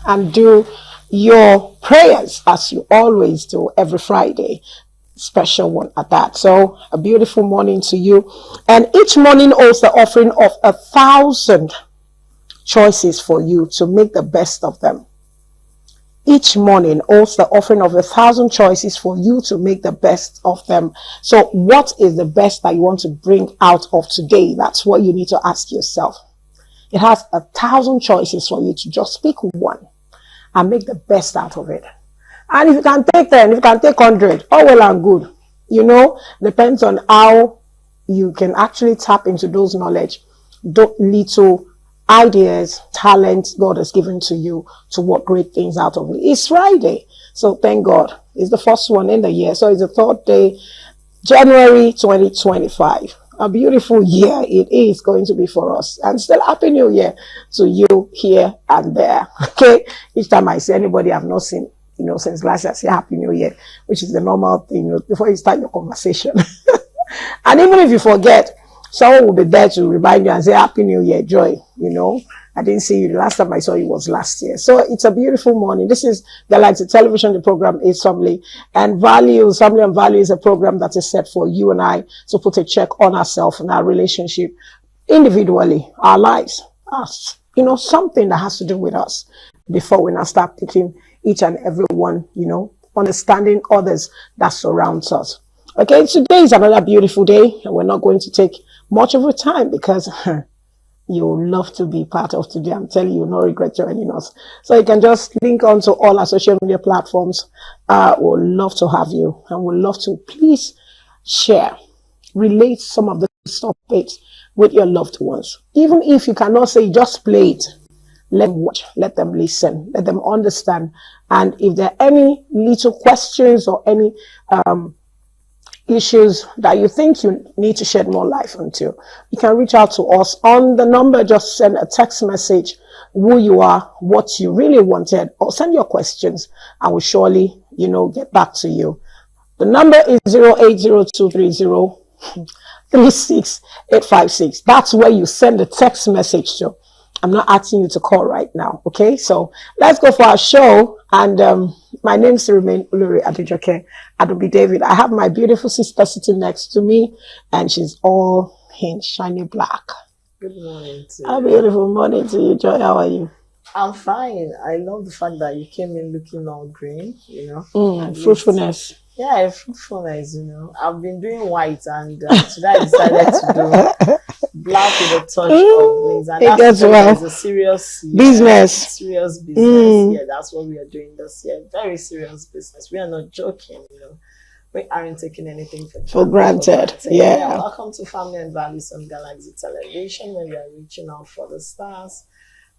and do your prayers as you always do every Friday. Special one at that. So a beautiful morning to you. And each morning holds the offering of 1,000 choices for you to make the best of them. Each morning holds the offering of 1,000 choices for you to make the best of them. So what is the best that you want to bring out of today? That's what you need to ask yourself. It has 1,000 choices for you to just pick one and make the best out of it. And if you can take 10, if you can take 100, all well and good. You know, depends on how you can actually tap into those knowledge, those little ideas, talents God has given to you to work great things out of it. It's Friday, so thank God. It's the first one in the year, so it's the third day, January 2025. A beautiful year it is going to be for us, and still Happy New Year to you here and there. Okay, each time I see anybody I've not seen, since last year, I say Happy New Year, which is the normal thing, before you start your conversation. And even if you forget, someone will be there to remind you and say Happy New Year, Joy. I didn't see you. The last time I saw you was last year. So it's a beautiful morning. This is Galaxy Television. The program is Family and Values. Family and Values is a program that is set for you and I to put a check on ourselves and our relationship individually, our lives, us. Something that has to do with us before we now start picking each and every one, understanding others that surrounds us. Okay, today is another beautiful day, and we're not going to take much of your time because you'll love to be part of today. I'm telling you, no regret joining us. So you can just link on to all our social media platforms. We'll love to have you, and we'll love to please share, relate some of the topics with your loved ones. Even if you cannot say just play it, let them watch, let them listen, let them understand. And if there are any little questions or any issues that you think you need to shed more light onto, you can reach out to us on the number. Just send a text message, who you are, what you really wanted, or send your questions. I will surely, get back to you. The number is 08023036856. That's where you send the text message to. I'm not asking you to call right now. Okay, so let's go for our show. And my name is Remain Uluri Adejoke Adobe David. I have my beautiful sister sitting next to me, and she's all in shiny black. Good morning to you. A beautiful morning to you, Joy. How are you? I'm fine. I love the fact that you came in looking all green, Fruitfulness. Yeah, fruitfulness, I've been doing white, and today I decided to do black with a touch of things. And that's a serious business. Serious business. Yeah, that's what we are doing this year. Very serious business. We are not joking, We aren't taking anything for granted. Yeah. Welcome to Family and Values on Galaxy Television, where we are reaching out for the stars.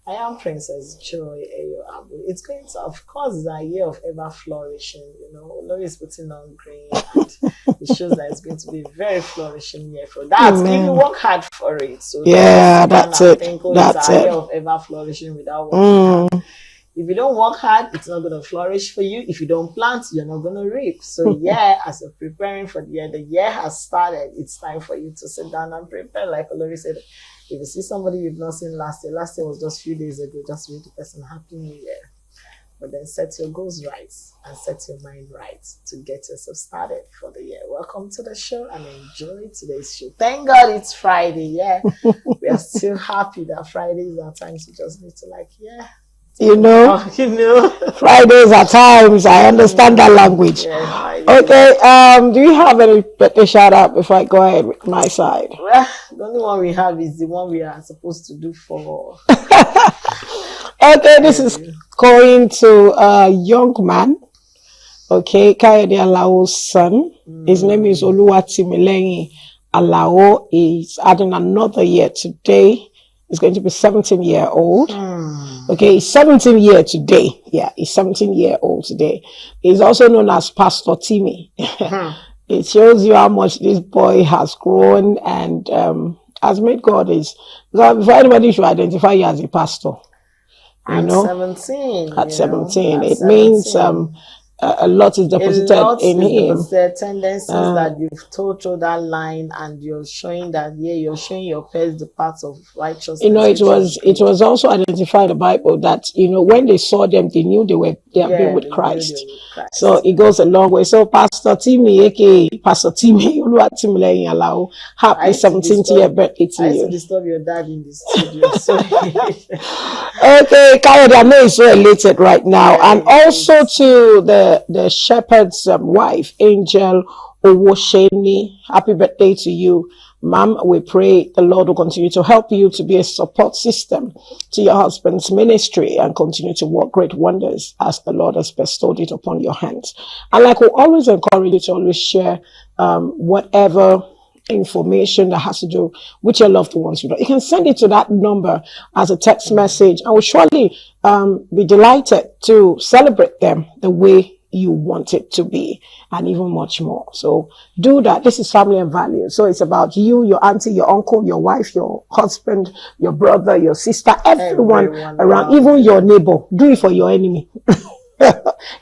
I am Princess Joy Ayo Abu. It's going to, of course, it's a year of ever flourishing. Lori is putting on green, and it shows that it's going to be a very flourishing year for that. If you work hard for it. So yeah, that's it. It's a year of ever flourishing without working hard. If you don't work hard, it's not going to flourish for you. If you don't plant, you're not going to reap. So as you're preparing for the year has started. It's time for you to sit down and prepare. Like Olori said, if you see somebody you've not seen last year was just a few days ago, just wish the person Happy New Year. But then set your goals right and set your mind right to get yourself started for the year. Welcome to the show and enjoy today's show. Thank God it's Friday. Yeah, we are still happy that Fridays are times we just need to Fridays are times. I understand that language. Yeah, okay. Do you have any birthday shout out before I go ahead with my side? Well, the only one we have is the one we are supposed to do for. Okay, this is going to a young man. Okay, Kayode Alao's son. His name is Oluwatimileyin Alao. Is adding another year today. He's going to be 17-year-old. Okay, he's 17 year today. Yeah, he's 17-year-old today. He's also known as Pastor Timmy. It shows you how much this boy has grown and has made God is. Before anybody should identify you as a pastor, At 17. At 17, it means a lot is A deposited lot in is him. deposited tendencies that you've told through that line, and you're showing that, yeah, you're showing your peers the paths of righteousness. You know, which is it good. was also identified in the Bible that, you know, when they saw them, they knew they have Yeah, been with they knew Christ. they were with Christ. So it goes a long way. So Pastor Timmy, aka Pastor Timmy, Oluwatimileyin Alao, I happy used to 17th year disturb, birthday to I used to you. disturb your dad in the studio. So Okay, Kayode, I know he's so elated right now. yeah, And it also is. to the shepherd's wife, Angel Owosheni, happy birthday to you. Ma'am, we pray the Lord will continue to help you to be a support system to your husband's ministry and continue to work great wonders as the Lord has bestowed it upon your hands. And like we always encourage you to always share whatever information that has to do with your loved ones. You can send it to that number as a text message, and we'll surely be delighted to celebrate them the way you want it to be, and even much more. So do that. This is Family and Values. So it's about you, your auntie, your uncle, your wife, your husband, your brother, your sister, everyone Everyone around, around even you. your neighbor. Do it for your enemy.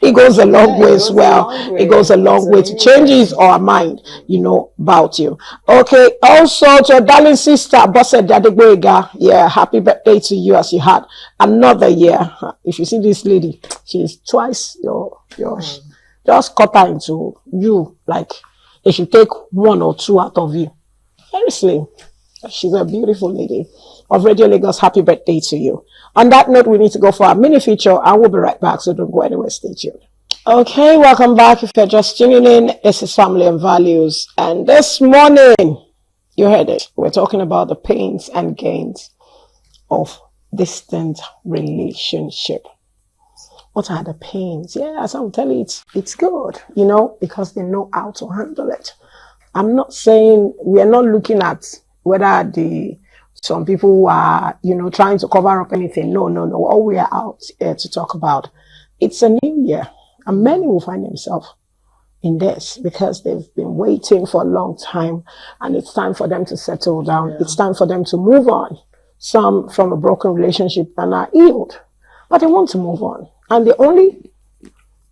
It goes a long Yeah, way it as goes a well. long It goes a way. long It's a way to new changes way. our mind, you know, about you. Okay. Also to your darling sister, Bosse Dadegwega. Yeah, happy birthday to you as you had another year. If you see this lady, she's twice your just cut her into you, like if you take one or two out of you. Very slim. She's a beautiful lady. Of Radio Lagos, happy birthday to you. On that note, we need to go for our mini feature and we'll be right back, so don't go anywhere, stay tuned. Okay, welcome back. If you're just tuning in, this is Family and Values. And this morning, you heard it, we're talking about the pains and gains of distant relationship. What are the pains? Yeah, as I'm telling you, it's good, you know, because they know how to handle it. I'm not saying we are not looking at whether some people who are, you know, trying to cover up anything. No. All we are out here to talk about, it's a new year. And many will find themselves in this because they've been waiting for a long time, and it's time for them to settle down. Yeah. It's time for them to move on. Some from a broken relationship and are healed, but they want to move on. And the only,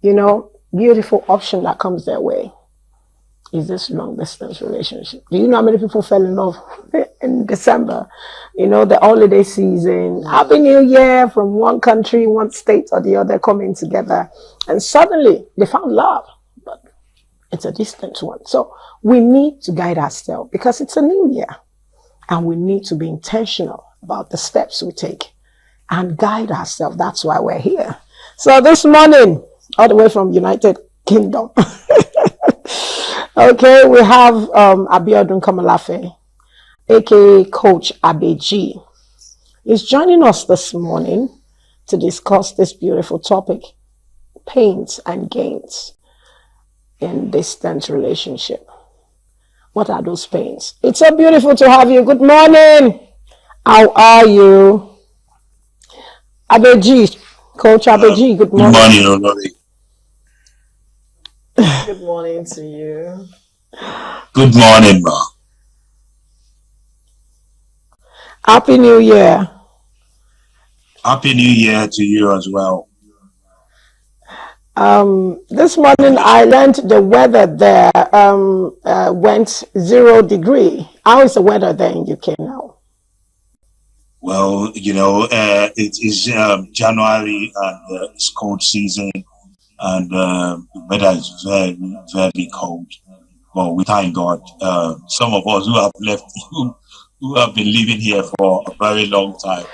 you know, beautiful option that comes their way is this long distance relationship. Do you know how many people fell in love in December? You know, the holiday season, Happy New Year from one country, one state or the other coming together. And suddenly they found love, but it's a distant one. So we need to guide ourselves because it's a new year and we need to be intentional about the steps we take and guide ourselves. That's why we're here. So this morning, all the way from United Kingdom, okay, we have Abiodun Kamalafe, aka Coach Abeji. He's joining us this morning to discuss this beautiful topic, pains and gains in distant relationship. What are those pains? It's so beautiful to have you. Good morning. How are you? Abeji, Coach Abeji, good morning. Good morning, Olori. Good morning to you. Good morning, ma. Happy New Year. Happy New Year to you as well. This morning I learned the weather there went 0 degree. How is the weather there in UK now? Well, you know, it is January and it's cold season, and the weather is very, very cold. But we thank God. Some of us who have left, who have been living here for a very long time,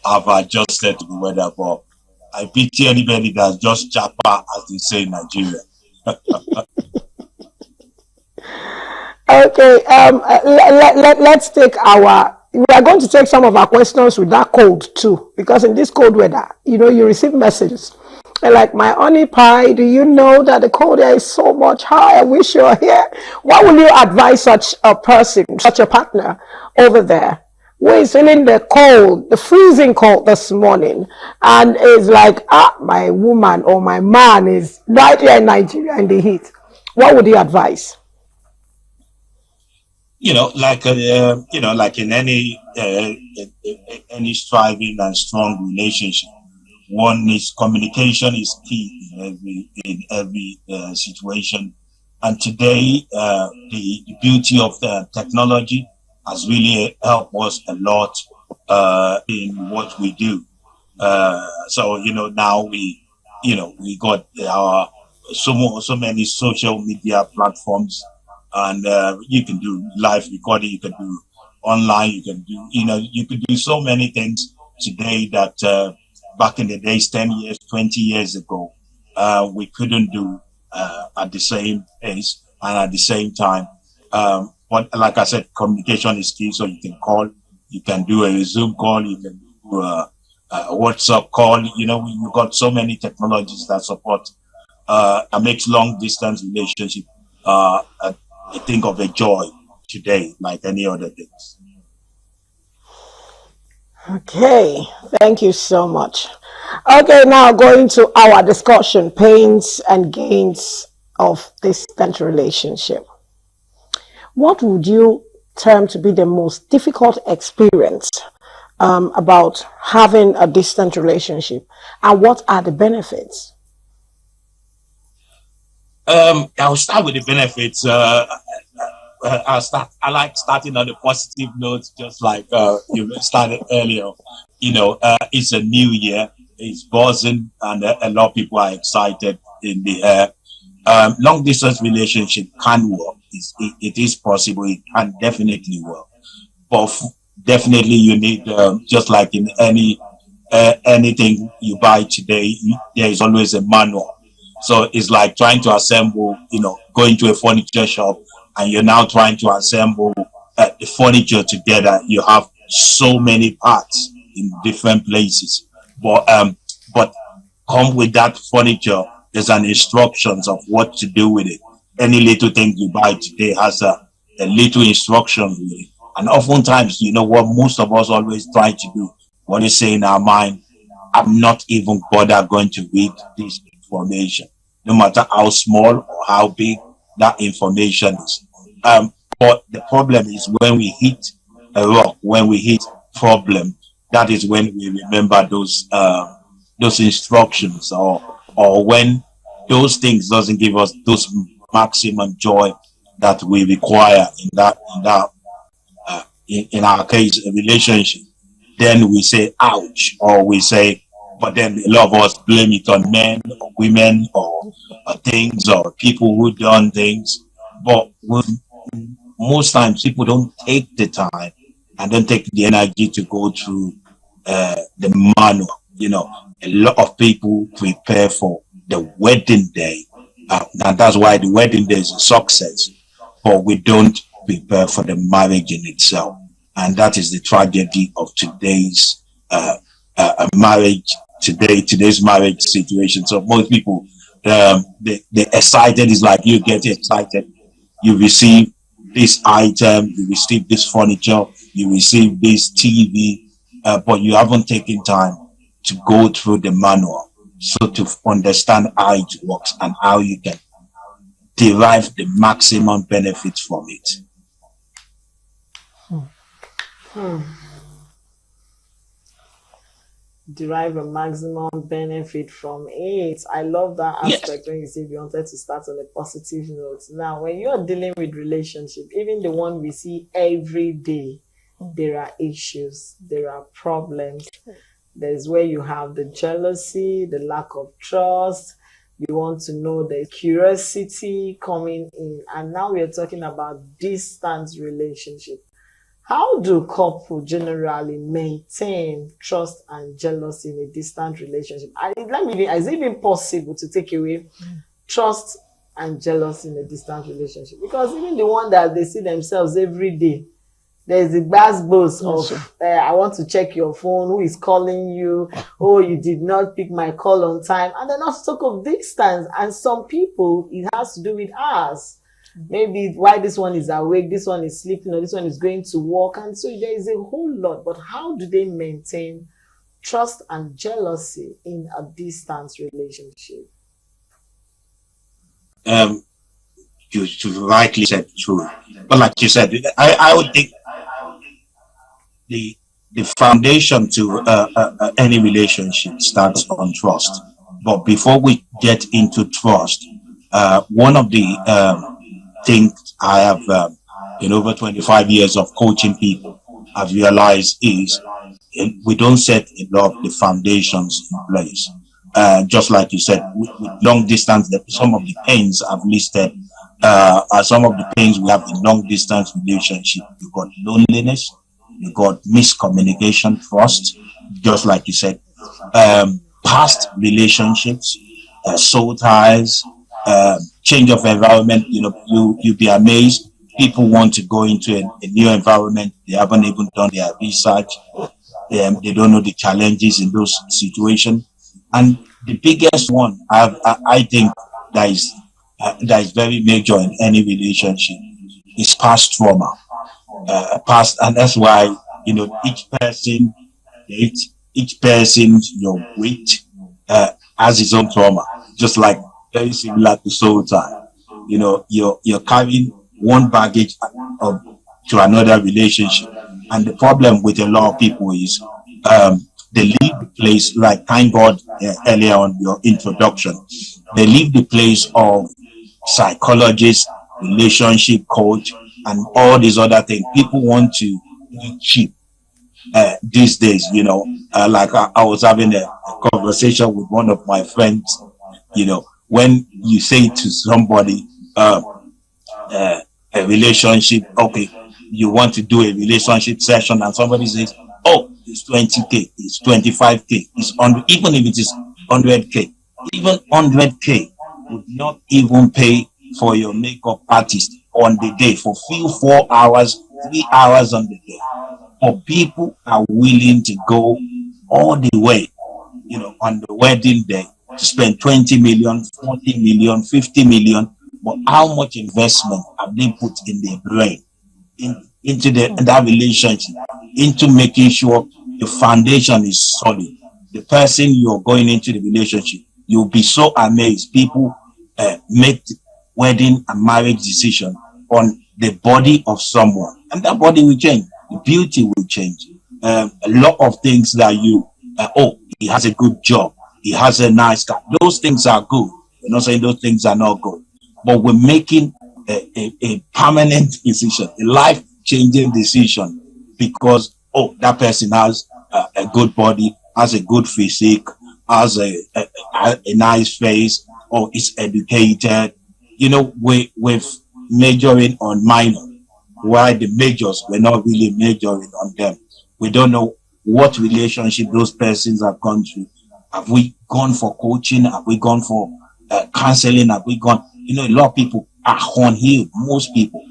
have adjusted to the weather. But I pity anybody that's just chapa, as they say in Nigeria. Okay, let's take we are going to take some of our questions with that cold too, because in this cold weather, you know, you receive messages. And like, my honey pie, do you know that the cold air is so much high? I wish you were here. What will you advise such a person, such a partner over there, who is feeling the cold, the freezing cold this morning, and is like, my woman or my man is right here in Nigeria in the heat? What would you advise? You know, like in any striving and strong relationship, One is communication is key in every situation. And today, the beauty of the technology has really helped us a lot in what we do. So now we got our so many social media platforms, and you can do live recording, you can do online, you can do you can do so many things today that back in the days, 10 years, 20 years ago, we couldn't do at the same pace and at the same time. But like I said, communication is key. So you can call, you can do a Zoom call, you can do a WhatsApp call. We've got so many technologies that support and makes long distance relationship. I think of a joy today, like any other things. Okay, thank you so much. Okay, now going to our discussion, pains and gains of distant relationship. What would you term to be the most difficult experience about having a distant relationship, and what are the benefits? I'll start with the benefits. I like starting on a positive note, just like you started earlier. It's a new year. It's buzzing, and a lot of people are excited in the air. Long distance relationship can work. It is possible. It can definitely work. But definitely, you need just like in anything you buy today, there is always a manual. So it's like trying to assemble, going to a furniture shop and you're now trying to assemble the furniture together. You have so many parts in different places, but come with that furniture, there's an instructions of what to do with it. Any little thing you buy today has a little instruction with it. And oftentimes, what most of us always try to do, what is saying in our mind, I'm not even bothered going to read this information, no matter how small or how big that information is. But the problem is when we hit a rock, when we hit problem, that is when we remember those instructions, or when those things doesn't give us those maximum joy that we require in our case, a relationship. Then we say ouch, or we say, but then a lot of us blame it on men or women or things or people who done things. But most times people don't take the time and don't take the energy to go through the manual. A lot of people prepare for the wedding day, and that's why the wedding day is a success. But we don't prepare for the marriage in itself, and that is the tragedy of today's marriage. Today's marriage situation. So most people, the excited is like you get excited. You receive this item, you receive this furniture, you receive this TV, but you haven't taken time to go through the manual, so to understand how it works and how you can derive the maximum benefits from it. Derive a maximum benefit from it. I love that aspect. When you say you wanted to start on a positive note. Now, when you're dealing with relationship, even the one we see every day, there are issues, there are problems. There's where you have the jealousy, the lack of trust. You want to know the curiosity coming in. And now we're talking about distance relationship. How do couples generally maintain trust and jealousy in a distant relationship? Is it even possible to take away trust and jealousy in a distant relationship? Because even the one that they see themselves every day, there's the buzz of, I want to check your phone, who is calling you, oh, you did not pick my call on time. And then also talk of distance. And some people, it has to do with us. Maybe why this one is awake, this one is sleeping, or this one is going to work. And so there is a whole lot. But how do they maintain trust and jealousy in a distance relationship? You rightly said true. But like you said, I would think the foundation to any relationship starts on trust. But before we get into trust, one of the things I have in over 25 years of coaching people, I've realized is we don't set a lot of the foundations in place. Just like you said, with long distance, some of the pains I've listed are some of the pains we have in long distance relationship. You've got loneliness, you've got miscommunication, trust, just like you said, past relationships, soul ties, change of environment. You know, you'll be amazed. People want to go into a new environment. They haven't even done their research. They don't know the challenges in those situations. And the biggest one I think that is very major in any relationship is past trauma. And that's why, you know, each person, weight has his own trauma, just like very similar to soul tie. You know, you're carrying one baggage to another relationship, and the problem with a lot of people is they leave the place, like thank God earlier on your introduction, they leave the place of psychologist, relationship coach, and all these other things. People want to be cheap these days, you know. Like I was having a conversation with one of my friends, you know, when you say to somebody, a relationship, okay, you want to do a relationship session, and somebody says, oh, it's 20K, it's 25K, it's 100, even if it is 100K, even 100K would not even pay for your makeup artist on the day for 4 hours, 3 hours on the day. But people are willing to go all the way, you know, on the wedding day to spend 20 million, 40 million, 50 million. But how much investment have they put in their brain, into that relationship, into making sure the foundation is solid? The person you're going into the relationship, you'll be so amazed. People make the wedding and marriage decision on the body of someone, and that body will change. The beauty will change. A lot of things that he has a good job, he has a nice car. Those things are good. We're not saying those things are not good, but we're making a permanent decision, a life-changing decision, because that person has a good body, has a good physique, has a nice face, or is educated. You know, we're majoring on minor, while the majors we're not really majoring on them. We don't know what relationship those persons have gone through. Have we gone for coaching? Have we gone for counseling? Have we gone? You know, a lot of people are unhealed. Most people,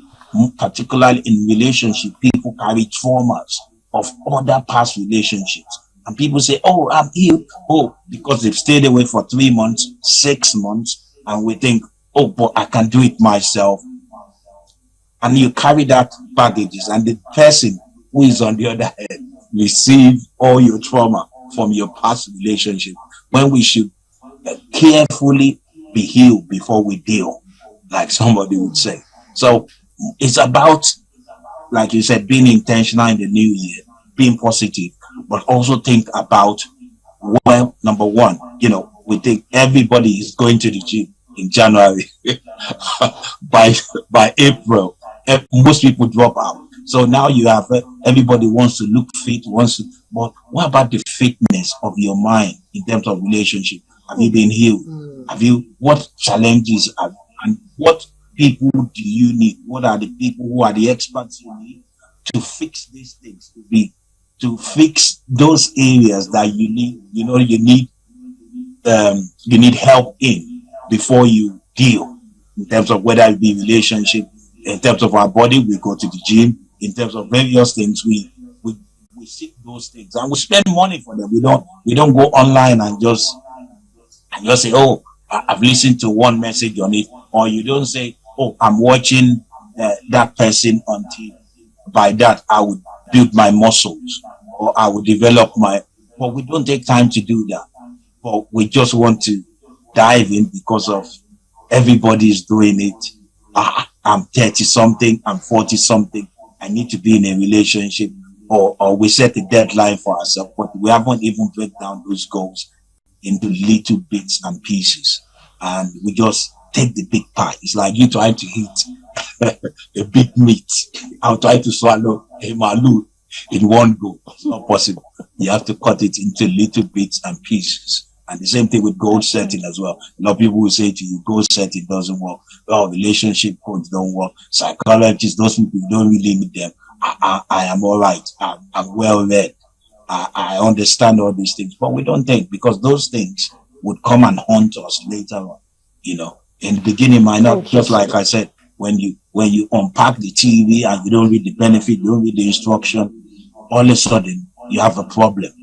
particularly in relationship, people carry traumas of other past relationships. And people say, oh, I'm healed. Oh, because they've stayed away for 3 months, 6 months. And we think, oh, but I can do it myself. And you carry that baggages, and the person who is on the other hand receive all your trauma from your past relationship, when we should carefully be healed before we deal, like somebody would say. So it's about, like you said, being intentional in the new year, being positive, but also think about, well, number one, you know, we think everybody is going to the gym in January. by April, most people drop out. So now you have everybody wants to look fit, but what about the fitness of your mind in terms of relationship? Have you been healed? What challenges and what people do you need? What are the people who are the experts you need to fix these things, to fix those areas that you need, you need help in before you deal, in terms of whether it be relationship, in terms of our body, we go to the gym, in terms of various things, we seek those things, and we spend money for them. We don't go online and just say, oh, I've listened to one message on it, or you don't say, oh, I'm watching that person on TV. By that, I would build my muscles, or I would develop but we don't take time to do that. But we just want to dive in because of everybody is doing it. I'm 30 something, I'm 40 something. I need to be in a relationship. or we set a deadline for ourselves, but we haven't even break down those goals into little bits and pieces. And we just take the big pie. It's like you trying to eat a big meat. I'll try to swallow a malu in one go. It's not possible. You have to cut it into little bits and pieces. And the same thing with goal setting as well. A lot of people will say to you, goal setting doesn't work. Oh, relationship coach don't work. Psychologists, those people, you don't really need them. I am all right. I'm well read. I understand all these things, but we don't think, because those things would come and haunt us later on. You know, in the beginning might not, just like I said, when you unpack the TV and you don't read the benefit, you don't read the instruction, all of a sudden you have a problem.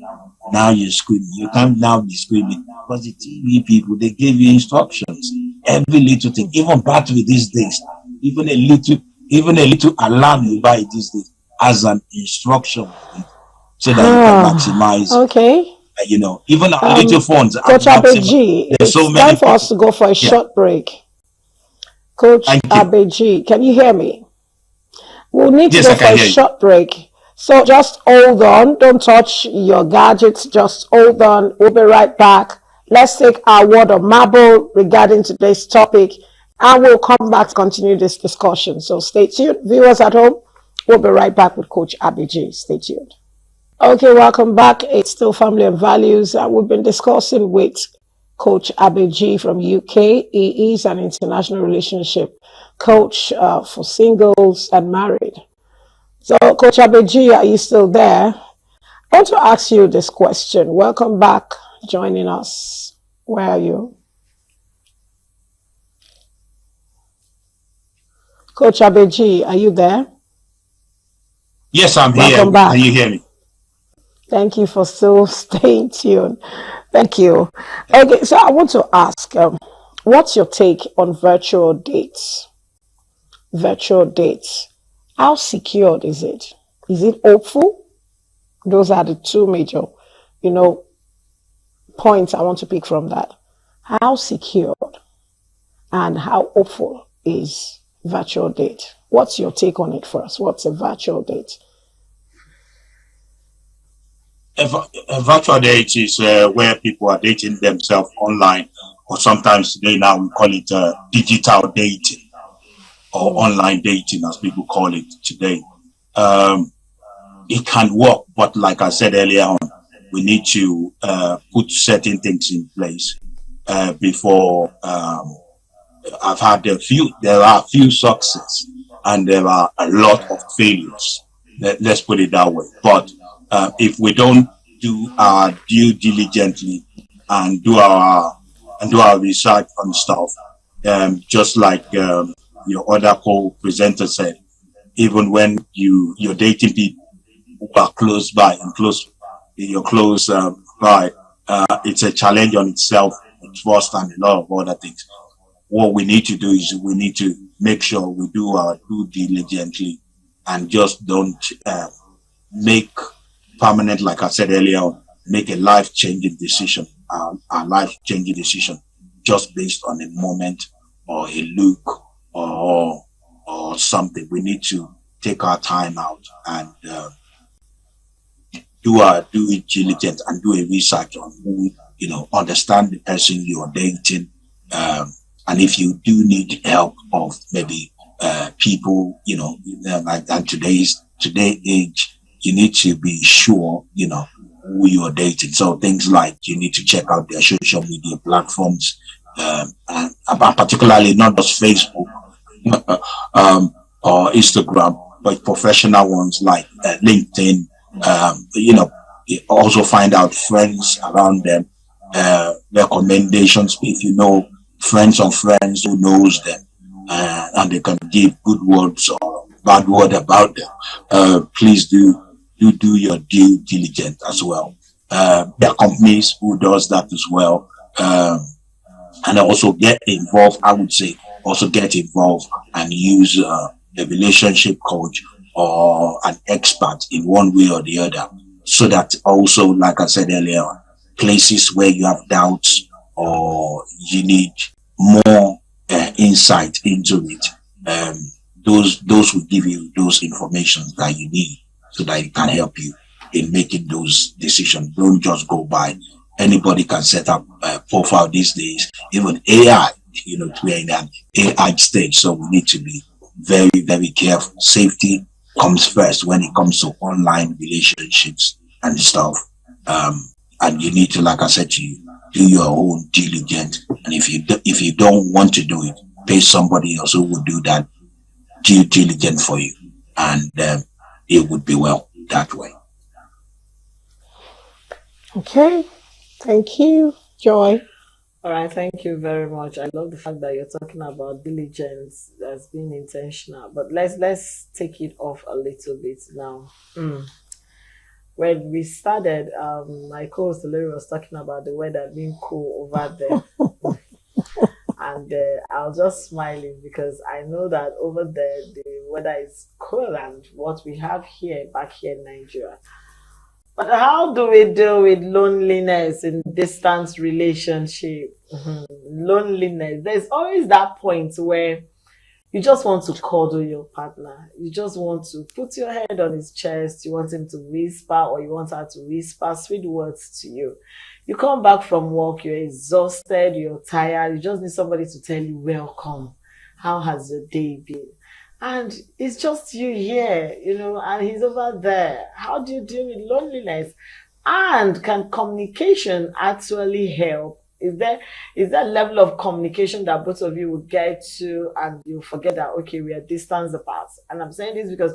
Now you're screaming. You can't now be screaming because the TV people, they give you instructions. Every little thing, even battery these days, even a little alarm you buy these days has an instruction so that you can maximize. Okay. You know, even our little phones. Coach Abeji, there's so it's many time for us to go for a short break. Coach Abeji, can you hear me? We'll need to go for a short break. So just hold on. Don't touch your gadgets. Just hold on. We'll be right back. Let's take our word of marble regarding today's topic, and we'll come back to continue this discussion. So stay tuned. Viewers at home, we'll be right back with Coach Abeji. Stay tuned. Okay, welcome back. It's still Family and Values. We've been discussing with Coach Abeji from UK. He is an international relationship coach for singles and married. So, Coach Abeji, are you still there? I want to ask you this question. Welcome back, joining us. Where are you? Coach Abeji, are you there? Yes, I'm here. Welcome back. Can you hear me? Thank you for still staying tuned. Thank you. Okay, so I want to ask, what's your take on virtual dates? Virtual dates. How secured is it? Is it hopeful? Those are the two major, points I want to pick from that. How secured and how hopeful is virtual date? What's your take on it first? What's a virtual date? A virtual date is where people are dating themselves online, or sometimes today now we call it digital dating, or online dating, as people call it today. It can work, but like I said earlier on, we need to put certain things in place before. There are a few successes and there are a lot of failures. Let's put it that way. But if we don't do our due diligently and do our research on stuff, just like your other co-presenter said, even when you're dating people who are close by and you're close by, it's a challenge on itself, trust and a lot of other things. What we need to do is we need to make sure we do our due diligently and just don't make permanent, like I said earlier on, make a life-changing decision, a life-changing decision just based on a moment or a look or something. We need to take our time out and do it diligent and do a research on who, understand the person you are dating. And if you do need help of maybe people, like today age, you need to be sure, who you are dating. So things like you need to check out their social media platforms, and particularly not just Facebook or Instagram, but professional ones like LinkedIn. Also find out friends around them, recommendations if you know friends of friends who knows them, and they can give good words or bad word about them. Please do your due diligence as well. There are companies who does that as well, and also get involved. I would say also get involved and use a relationship coach or an expert in one way or the other, so that also, like I said earlier, places where you have doubts or you need more insight into it, those will give you those information that you need. so that it can help you in making those decisions. Don't just go by. Anybody can set up a profile these days, even AI, we're in an AI stage. So we need to be very, very careful. Safety comes first when it comes to online relationships and stuff. And you need to, like I said to you, do your own diligence. And if you don't want to do it, pay somebody else who will do that due diligence for you. And it would be well that way. Okay. Thank you, Joy. All right, thank you very much. I love the fact that you're talking about diligence as being intentional. But let's take it off a little bit now. When we started, my co-host Larry was talking about the weather being cool over there. And I was just smiling because I know that over there the weather is cool than what we have back here in Nigeria. But how do we deal with loneliness in distance relationship? Loneliness. There's always that point where you just want to cuddle your partner. You just want to put your head on his chest. You want him to whisper, or you want her to whisper sweet words to you. You come back from work, you're exhausted, you're tired. You just need somebody to tell you, welcome. How has your day been? And it's just you here, and he's over there. How do you deal with loneliness? And can communication actually help? Is there level of communication that both of you will get to and you forget that, okay, we are distance apart? And I'm saying this because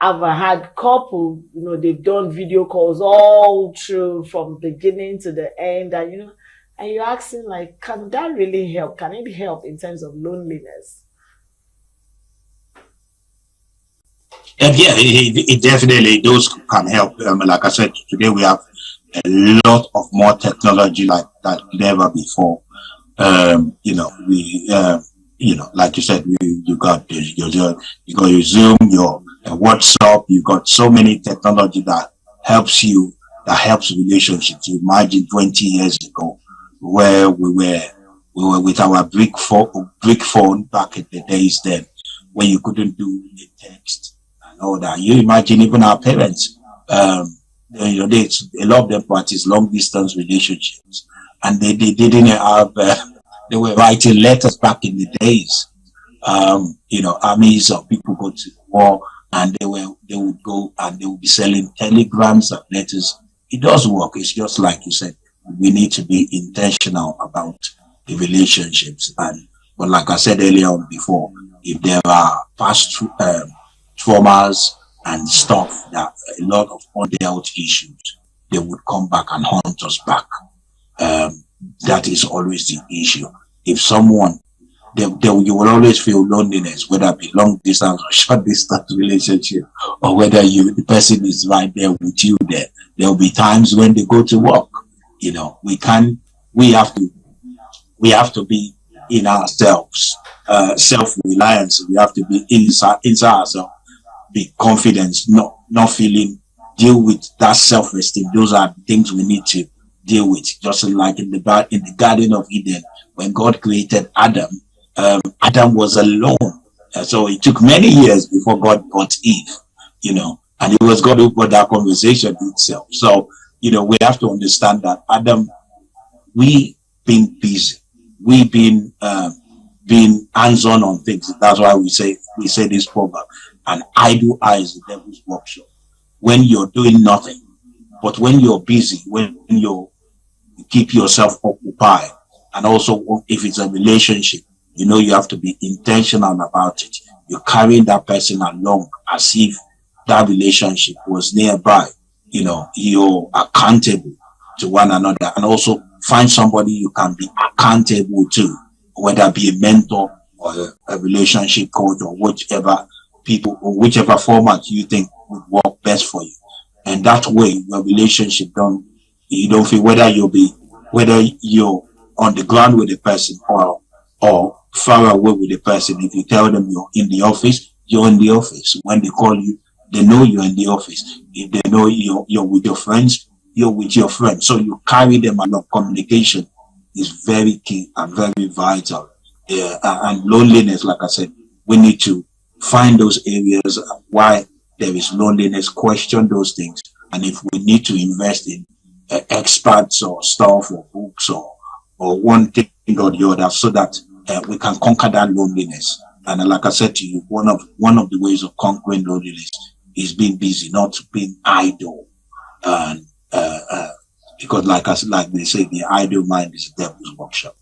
I've had couple, they've done video calls all through from beginning to the end, and you're asking like, can that really help? Can it help in terms of loneliness? Yeah, it definitely, those can help. Like I said, today we have a lot of more technology like that never before. Like you said, you got your Zoom, your WhatsApp, you got so many technology that helps relationships. You imagine 20 years ago where we were with our brick phone back in the days then, when you couldn't do the text and all that. You imagine even our parents, a lot of them practice long distance relationships, and they didn't have, they were writing letters back in the days. Armies of people go to war, and they would go and they would be selling telegrams and letters. It does work. It's just like you said, we need to be intentional about the relationships. But like I said earlier on before, if there are past traumas and stuff, that a lot of undealt issues, they would come back and haunt us back. That is always the issue. If someone, you will always feel loneliness, whether it be long distance or short distance relationship, or whether the person is right there with you there. There will be times when they go to work. We have to be in ourselves, self-reliance. We have to be inside ourselves, be confident, not feeling, deal with that self-esteem. Those are the things we need to deal with. Just like in the Garden of Eden, when God created Adam, Adam was alone. So it took many years before God got Eve, and it was God who brought that conversation itself. So, we have to understand that Adam, we been busy. We've been hands-on on things. That's why we say this proverb, an idle eye is the devil's workshop. When you're doing nothing, but when you're busy, when you keep yourself occupied, and also if it's a relationship, you have to be intentional about it. You're carrying that person along as if that relationship was nearby. You're accountable to one another, and also find somebody you can be accountable to, whether it be a mentor or a relationship coach or whichever format you think would work best for you. And that way, your relationship you don't feel whether you're on the ground with the person or far away with the person. If you tell them you're in the office, you're in the office. When they call you, they know you're in the office. If they know you're with your friends, you're with your friends. So you carry them along. Communication is very key and very vital. And loneliness, like I said, we need to find those areas why there is loneliness, question those things. And if we need to invest in experts or stuff or books or one thing or the other, so that we can conquer that loneliness. And like I said to you, one of the ways of conquering loneliness is being busy, not being idle. And because like they say, the idle mind is the devil's workshop.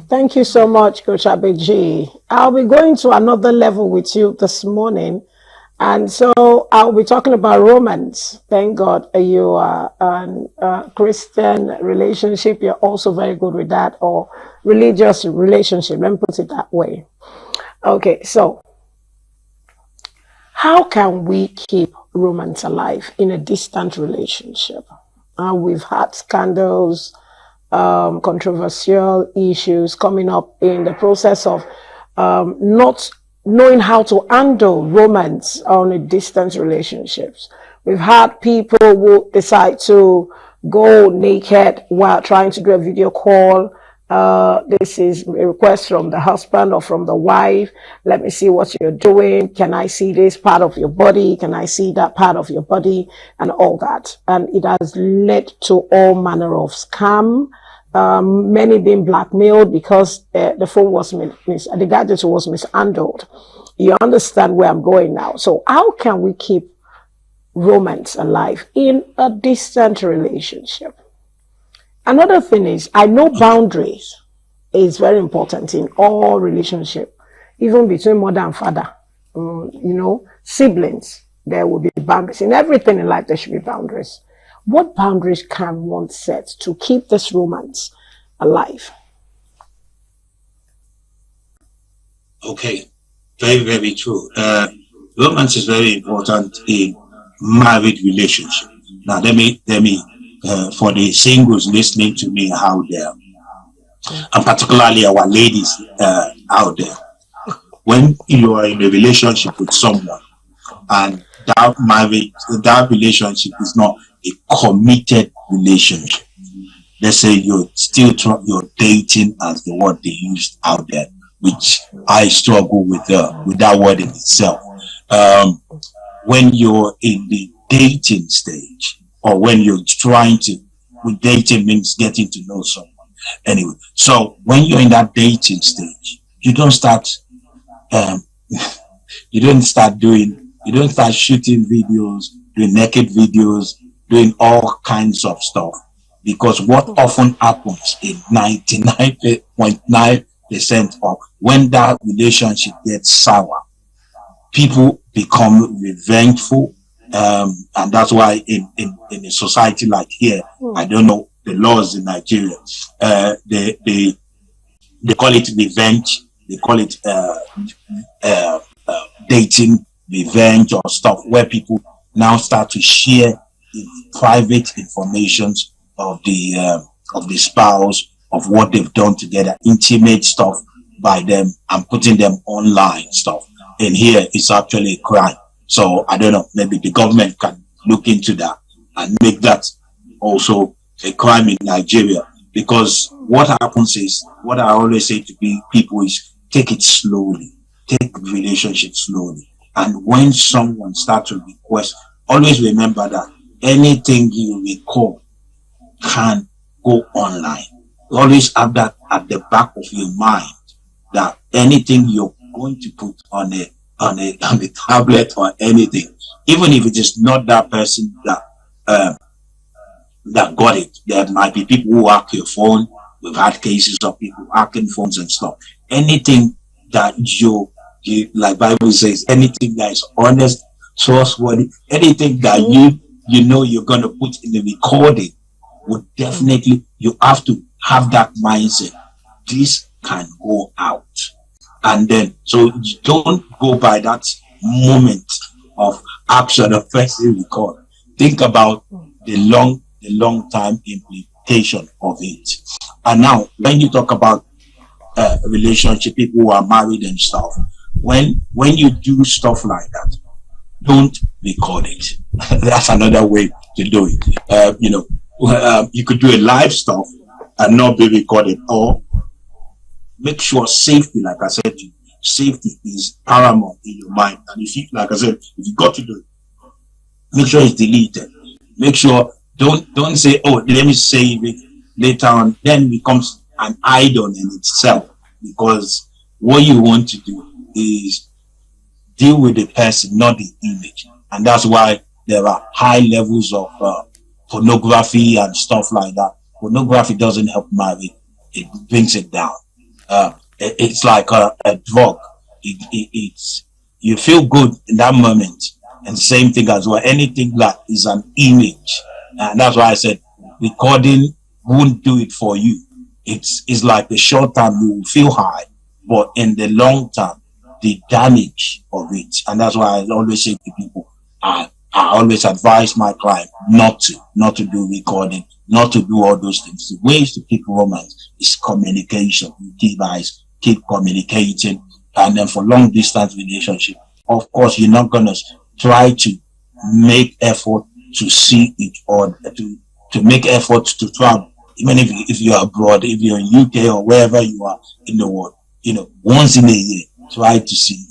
Thank you so much, Coach Abeji. I'll be going to another level with you this morning. And so I'll be talking about romance. Thank God you are a Christian relationship. You're also very good with that, or religious relationship. Let me put it that way. Okay, so how can we keep romance alive in a distant relationship? We've had scandals, controversial issues coming up in the process of not knowing how to handle romance on a distant relationships. We've had people who decide to go naked while trying to do a video call. This is a request from the husband or from the wife. Let me see what you're doing. Can I see this part of your body? Can I see that part of your body? And all that. And it has led to all manner of scam. Many being blackmailed because the phone was the gadget was mishandled. You understand where I'm going now. So how can we keep romance alive in a distant relationship? Another thing is, I know boundaries is very important in all relationship, even between mother and father. Siblings, there will be boundaries. In everything in life, there should be boundaries. What boundaries can one set to keep this romance alive? Okay, very, very true. Romance is very important in married relationship. Now, let me, for the singles listening to me out there, and particularly our ladies out there, when you are in a relationship with someone and that relationship is not a committed relationship. Let's say you're dating, as the word they used out there, which I struggle with that word in itself. When you're in the dating stage, or when you're dating means getting to know someone. Anyway, so when you're in that dating stage, you don't start shooting videos, doing naked videos, doing all kinds of stuff. Because what often happens in 99.9% of when that relationship gets sour, people become revengeful. And that's why in a society like here, I don't know the laws in Nigeria, they call it revenge. They call it dating revenge or stuff, where people now start to share the private information of the spouse, of what they've done together, intimate stuff by them, and putting them online stuff. And here it's actually a crime. So I don't know, maybe the government can look into that and make that also a crime in Nigeria. Because what happens is, what I always say to people is, take it slowly, take relationships slowly. And when someone starts to request, always remember that anything you record can go online. Always have that at the back of your mind, that anything you're going to put on a tablet or anything, even if it is not that person that got it, there might be people who hack your phone. We've had cases of people hacking phones and stuff. Anything that you like Bible says, anything that is honest, trustworthy, anything that you know you're gonna put in the recording, would definitely, you have to have that mindset. This can go out. And then, so you don't go by that moment of action of pressing record. Think about the long time implication of it. And now, when you talk about relationship, people who are married and stuff, when you do stuff like that, don't record it. That's another way to do it. You could do a live stuff and not be recorded, or make sure safety, like I said, safety is paramount in your mind. And if you, like I said, if you got to do it, make sure it's deleted. Make sure don't say, oh, let me save it later on. Then it becomes an idol in itself, because what you want to do is deal with the person, not the image. And that's why there are high levels of pornography and stuff like that. Pornography doesn't help marriage; it brings it down. It's like a drug. It's, you feel good in that moment, and same thing as well. Anything that is an image, and that's why I said recording won't do it for you. It's like the short term you will feel high, but in the long term, the damage of it, and that's why I always say to people, I always advise my client not to do recording, not to do all those things. The ways to keep romance is communication. You keep communicating, and then for long distance relationship, of course, you're not gonna try to make effort to see each other, to make efforts to travel, even if you're abroad, if you're in UK or wherever you are in the world, once in a year, try to see,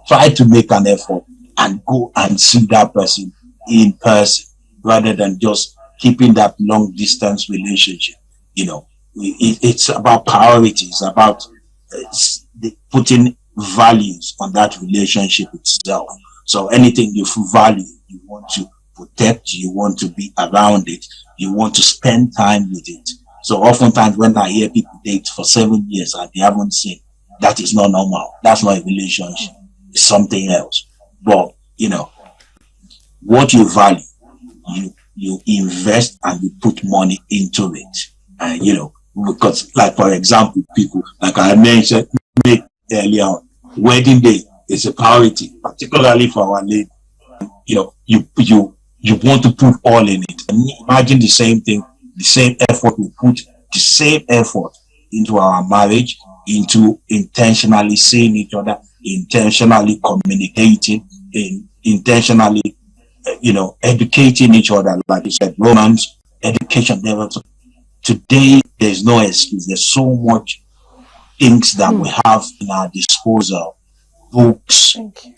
try to make an effort and go and see that person in person, rather than just keeping that long distance relationship. It's about priorities, it's about putting values on that relationship itself. So anything you value, you want to protect, you want to be around it, you want to spend time with it. So oftentimes when I hear people date for 7 years and they haven't seen, that is not normal. That's not a relationship. It's something else. But, what you value, you invest and you put money into it. And, because, like, for example, people, like I mentioned earlier on, wedding day is a priority, particularly for our lady. You want to put all in it. And imagine the same thing, the same effort we put, the same effort into our marriage, into intentionally seeing each other, intentionally communicating, intentionally, educating each other. Like you said, romance, education. Today, there's no excuse. There's so much things that we have in our disposal. Books,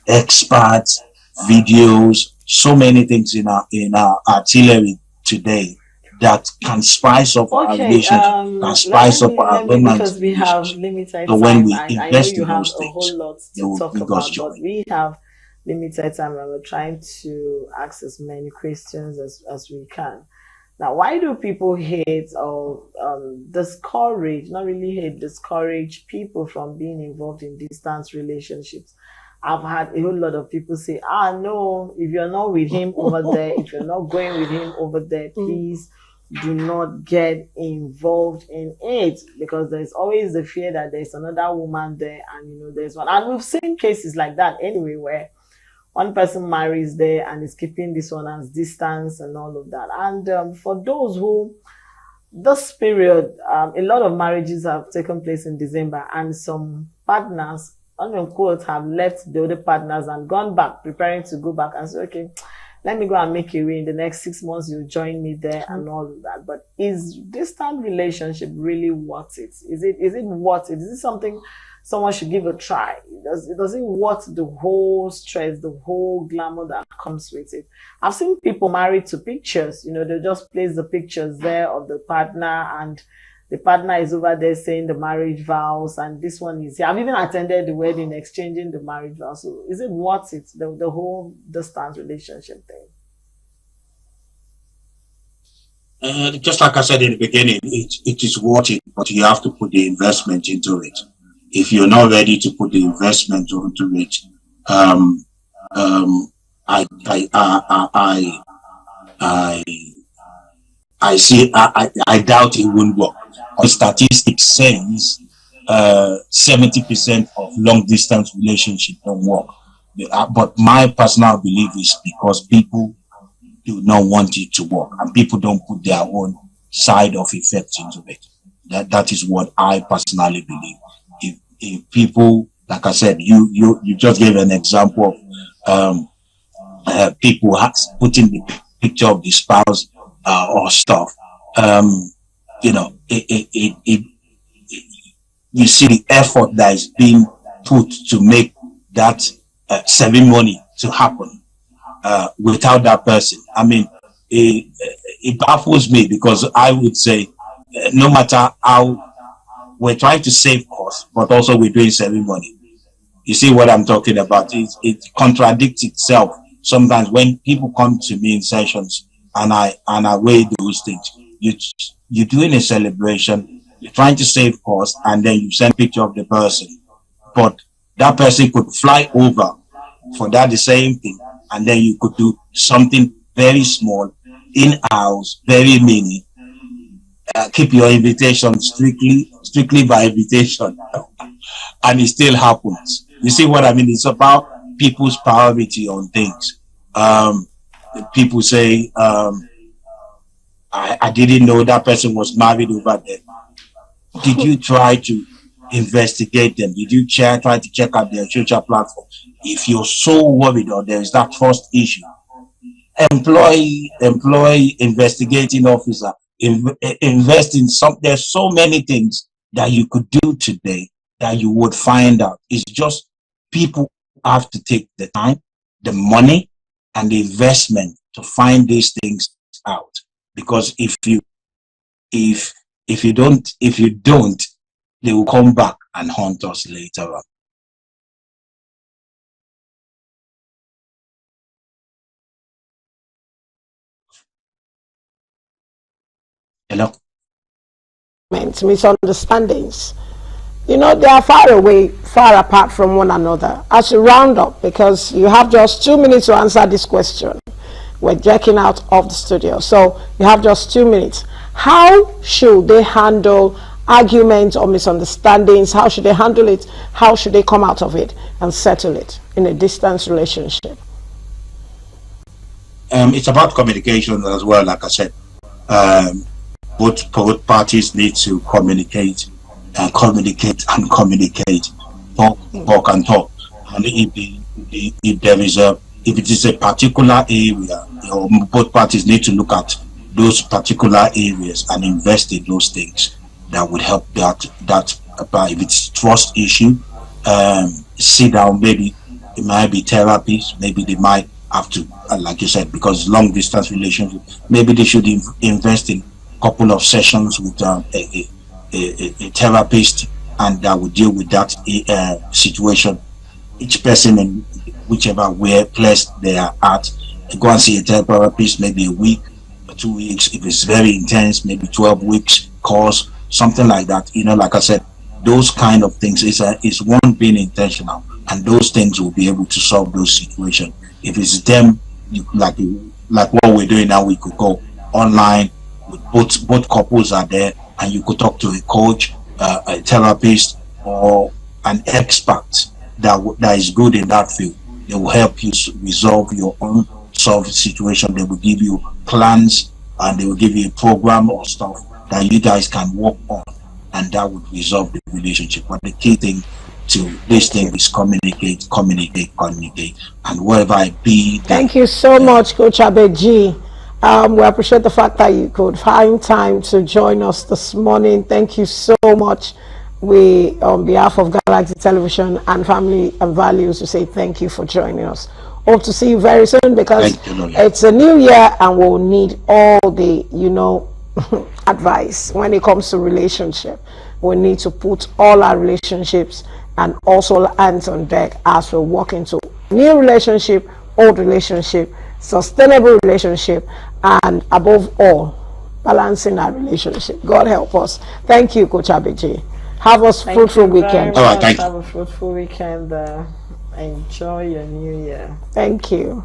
experts, videos, so many things in our artillery today that can spice up our relationship, can spice up our romance. Because we have limited so when time, we and I know invest you in have those a things, whole lot they to will talk bring about, us joy. but we have limited time and we're trying to ask as many questions as we can. Now, why do people hate or discourage, not really hate, discourage people from being involved in distance relationships? I've had a whole lot of people say, no, if you're not with him over there, if you're not going with him over there, please do not get involved in it, because there's always the fear that there's another woman there, and there's one. And we've seen cases like that anyway, where one person marries there and is keeping this one as distance and all of that. And for those who, this period, a lot of marriages have taken place in December, and some partners, unquote, have left the other partners and gone back, preparing to go back and say, okay, let me go and make a way. In the next 6 months, you'll join me there and all of that. But is distant relationship really worth it? Is it worth it? Is it something someone should give a try? Does it worth the whole stress, the whole glamour that comes with it? I've seen people married to pictures. They just place the pictures there of the partner, and the partner is over there saying the marriage vows, and this one is here. I've even attended the wedding, exchanging the marriage vows. So is it worth it, the whole distance relationship thing? Just like I said in the beginning, it is worth it, but you have to put the investment into it. If you're not ready to put the investment into it, I doubt it won't work. The statistics says 70% of long distance relationships don't work. But my personal belief is because people do not want it to work, and people don't put their own side of effects into it. That is what I personally believe. If people, like I said, you just gave an example of people putting the picture of the spouse or stuff. you see the effort that is being put to make that ceremony to happen without that person. I mean, it baffles me, because I would say, no matter how we're trying to save costs, but also we're doing ceremony. You see what I'm talking about? It contradicts itself sometimes when people come to me in sessions and I weigh those things. You're doing a celebration, you're trying to save costs, and then you send a picture of the person, but that person could fly over for that the same thing, and then you could do something very small, in-house, very mini. Keep your invitation strictly by invitation, and it still happens. You see what I mean? It's about people's priority on things. People say, I didn't know that person was married over there. Did you try to investigate them? Did you try to check out their social platform? If you're so worried, or there is that trust issue, employ investigating officer, invest in some. There's so many things that you could do today that you would find out. It's just people have to take the time, the money, and the investment to find these things out. Because if you don't, they will come back and haunt us later on. Hello? Misunderstandings. You know, they are far away, far apart from one another. As you round up, because you have just 2 minutes to answer this question. We're checking out of the studio, so you have just 2 minutes. How should they handle arguments or misunderstandings? How should they handle it? How should they come out of it and settle it in a distance relationship? It's about communication as well. Like I said, both parties need to communicate and communicate and communicate, talk and talk. And if there is if it is a particular area, both parties need to look at those particular areas and invest in those things that would help that. If it's trust issue, sit down. Maybe it might be therapies. Maybe they might have to, like you said, because long distance relationship. Maybe they should invest in a couple of sessions with a therapist, and that would deal with that situation. Each person in whichever place they are at, go and see a therapist, maybe a week or 2 weeks. If it's very intense, maybe 12 weeks course, something like that. You know, like I said, those kind of things is one, being intentional, and those things will be able to solve those situations. If it's them, like what we're doing now, we could go online with both couples are there, and you could talk to a coach, a therapist, or an expert that is good in that field. They will help you resolve your own solved situation. They will give you plans, and they will give you a program or stuff that you guys can work on, and that would resolve the relationship. But the key thing to this thing is communicate, and wherever it be. Thank you so much, Coach Abeji. We appreciate the fact that you could find time to join us this morning. Thank you so much. We, on behalf of Galaxy Television and Family and Values, we say thank you for joining us. Hope to see you very soon, because it's a new year and we'll need all the, advice when it comes to relationship. We need to put all our relationships and also hands on deck as we walk into new relationship, old relationship, sustainable relationship, and above all, balancing our relationship. God help us. Thank you, Coach Abeji. Have a fruitful weekend. All right, thank you. Have a fruitful weekend. Enjoy your new year. Thank you.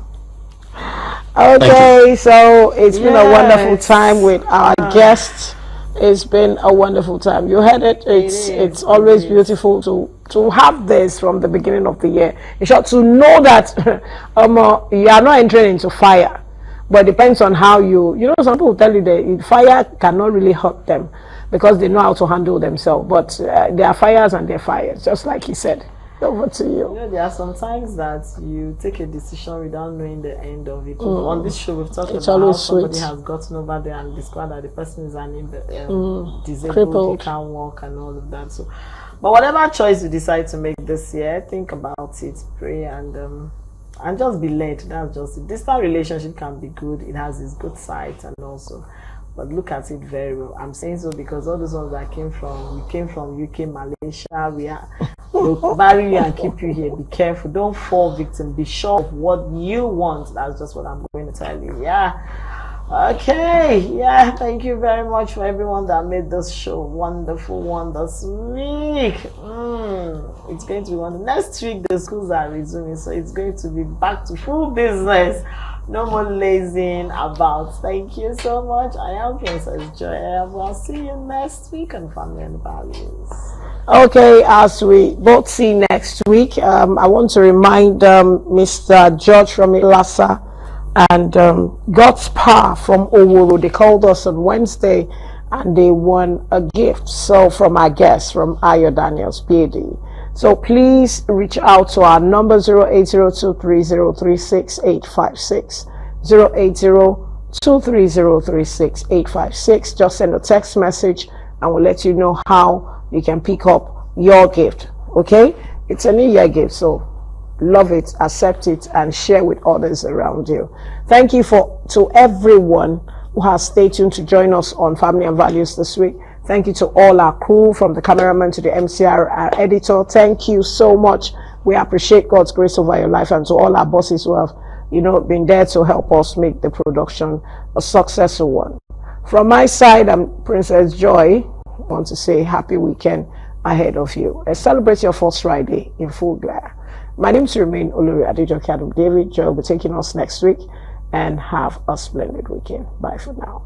Okay, so it's been a wonderful time with our guests. It's been a wonderful time. You heard it. It's always beautiful to have this from the beginning of the year. In short, to know that you are not entering into fire, but it depends on how some people tell you that fire cannot really hurt them because they know how to handle themselves. But there are fires and there are fires, just like he said. Over to You you. know, there are some times that you take a decision without knowing the end of it. On this show, we've talked It's about how always somebody sweet. has gotten over there and discovered that the person is disabled, Crippled. he can't walk, and all of that. So, but whatever choice you decide to make this year, think about it, pray, and just be led. That's just it. Distant relationship can be good. It has its good sides, and also. But look at it very well. I'm saying so because all those ones that we came from UK, Malaysia, they'll marry you and keep you here. Be careful. Don't fall victim. Be sure of what you want. That's just what I'm going to tell you. Yeah. Okay. Yeah. Thank you very much for everyone that made this show wonderful one this week. It's going to be one. Next week, the schools are resuming. So it's going to be back to full business. No more lazing about. Thank you so much. I am Princess Joy. I'll see you next week on Family and Values. Okay, as we both see next week, I want to remind Mr. George from Ilasa and God's Power from Owuru. They called us on Wednesday and they won a gift. So from our guest, from Ayo Daniels, PhD. So please reach out to our number 08023036856, 08023036856. Just send a text message and we'll let you know how you can pick up your gift. Okay? It's a new year gift, so love it, accept it, and share with others around you. Thank you to everyone who has stayed tuned to join us on Family and Values this week. Thank you to all our crew, from the cameraman to the MCR, our editor. Thank you so much. We appreciate God's grace over your life, and to all our bosses who have, been there to help us make the production a successful one. From my side, I'm Princess Joy. I want to say happy weekend ahead of you. Let's celebrate your first Friday in full glare. My name is Remain Oluri Adejoke Adam David. Joy will be taking us next week, and have a splendid weekend. Bye for now.